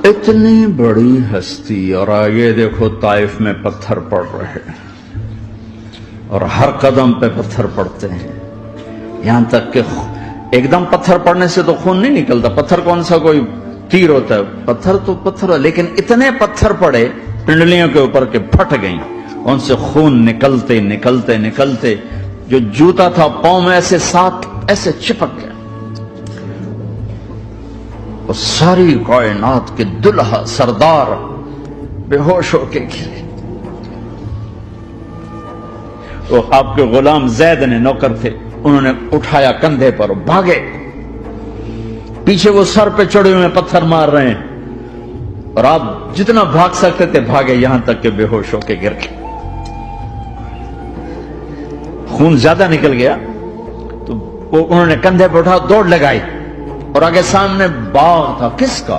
इतनी बड़ी हस्ती और आगे देखो ताइफ में पत्थर पड़ रहे हैं और हर कदम पे पत्थर पड़ते हैं, यहां तक कि एकदम पत्थर पड़ने से तो खून नहीं निकलता। पत्थर कौन सा कोई तीर होता है, पत्थर तो पत्थर है, लेकिन इतने पत्थर पड़े पिंडलियों के ऊपर के फट गई, उनसे खून निकलते निकलते निकलते जो जूता था पांव में ऐसे साथ ऐसे चिपक गया। और सारी कायनात के दुल्हा सरदार बेहोश होके गिरे। तो आपके गुलाम जैद ने नौकर थे, उन्होंने उठाया कंधे पर, भागे। पीछे वो सर पे चढ़े हुए पत्थर मार रहे हैं और आप जितना भाग सकते थे भागे, यहां तक के बेहोश होके गिर गए। खून ज्यादा निकल गया तो वो उन्होंने कंधे पर उठा, दौड़ लगाई और आगे सामने बाग था, किसका?